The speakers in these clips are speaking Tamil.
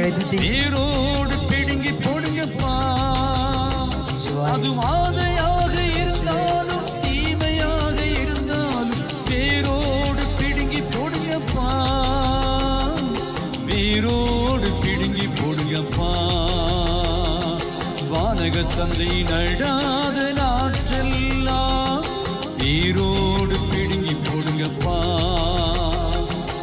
கரங்களை தட்டி வேரோடு பிடுங்கி போடுங்கப்பா. அது வாதையாக இருந்தாலும் தீமையாக இருந்தாலும் வேரோடு பிடுங்கி போடுங்கப்பா. வேரோடு பிடுங்கி போடுங்கப்பா. வானக தந்தை நடாத நாற்றெல்லாம் வேரோடு பிடுங்கி போடுங்கப்பா.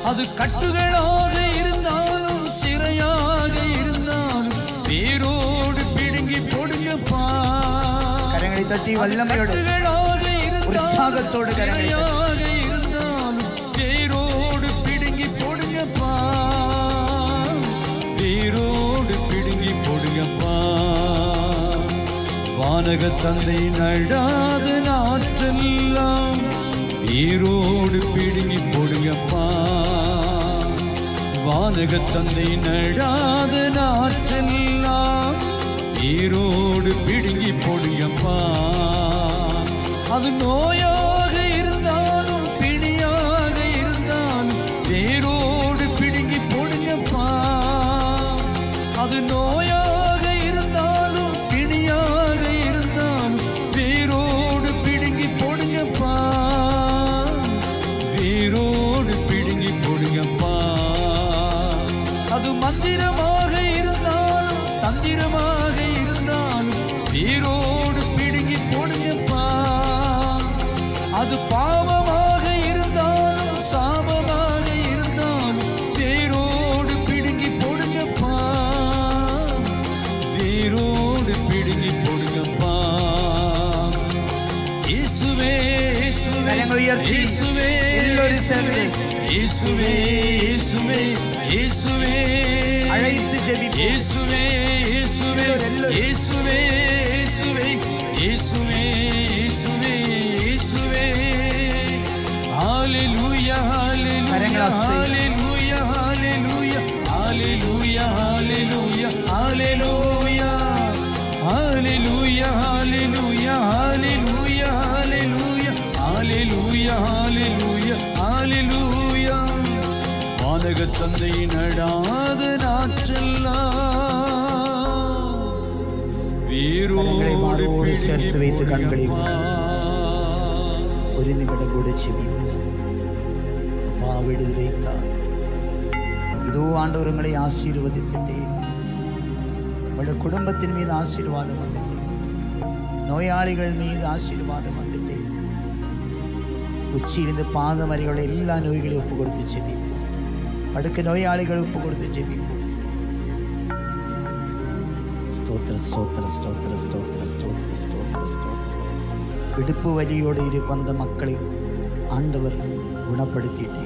அது கட்டுகளாக இருந்தாலும் சிறையாக இருந்தாலும் வேரோடு பிடுங்கி போடுங்கப்பா. கரங்களை தட்டி வல்லமையோடு உற்சாகத்தோடு கரங்களை இருந்தாலும் வேரோடு பிடுங்கி போடுங்கப்பா. வேரோடு பிடுங்கி போடுங்கப்பா. வானக தந்தை நடாத நாற்றெல்லாம் வேரோடு பிடுங்கி போடுங்கப்பா. வானக தந்தை நடாத நாற்றெல்லாம் வேரோடு பிடுங்கி போடுங்கப்பா. அது நோயாக இருந்தாலும் பிணியாக இருந்தாலும் வேரோடு பிடுங்கி போடுங்கப்பா. அது நோயாக இருந்தாலும் பிணியாக இருந்தாலும் வேரோடு பிடுங்கி போடுங்கப்பா. வேரோடு பிடுங்கி போடுங்கப்பா. அது மந்திரமாக இருந்தாலும் தந்திரமாக இருந்தாலும் வேரோடு பிடுங்கி போடுங்கப்பா. அது பாவமாக இருந்தாலும் சாபமாக இருந்தாலும் வேரோடு பிடுங்கி போடுங்கப்பா. வேரோடு பிடுங்கி போடுங்கப்பா. இயேசுவே இயேசுவே இயேசுவே எல்லோரும் சேர்ந்து இயேசுவே இயேசுவே இயேசுவே அழைத்து ஜெபிப்போம். இயேசுவே இயேசுவே இயேசுவே இயேசுவே இயேசுவே இயேசுவே இயேசுவே. ஹல்லேலூயா ஹல்லேலூயா ஹல்லேலூயா ஹல்லேலூயா ஹல்லேலூயா ஹல்லேலூயா ஹல்லேலூயா ஹல்லேலூயா ஹல்லேலூயா ஹல்லேலூயா ஹல்லேலூயா ஹல்லேலூயா ஹல்லேலூயா. வானக தந்தை நடாத நாற்றெல்லாம் வேரோடு சேர்த்து வைத்து கண்களை ஒரு நிமிடம் கூட செபிப்போம். அப்பா விடுதலைக்கா இதோ ஆண்டவர் உங்களை ஆசீர்வதித்துட்டே உங்களுடைய குடும்பத்தின் மீது ஆசீர்வாதம் வந்துட்டே, நோயாளிகள் மீது ஆசீர்வாதம் வந்துட்டே, உச்சியிலிருந்து பாதம் வரையுள்ள எல்லா நோய்களையும் ஒப்பு கொடுத்து செபிப்போம். படுக்க நோயாளிகள் ஒப்பு கொடுத்து ஜெபிப்போம். ஸ்தோத்திர ஸ்தோத்திர ஸ்தோத்திர ஸ்தோத்திர ஸ்தோத்திர ஸ்தோத்திர ஸ்தோத்திர. இடுப்பு வலியோடு வந்த மக்களை ஆண்டவர் குணப்படுத்திட்டே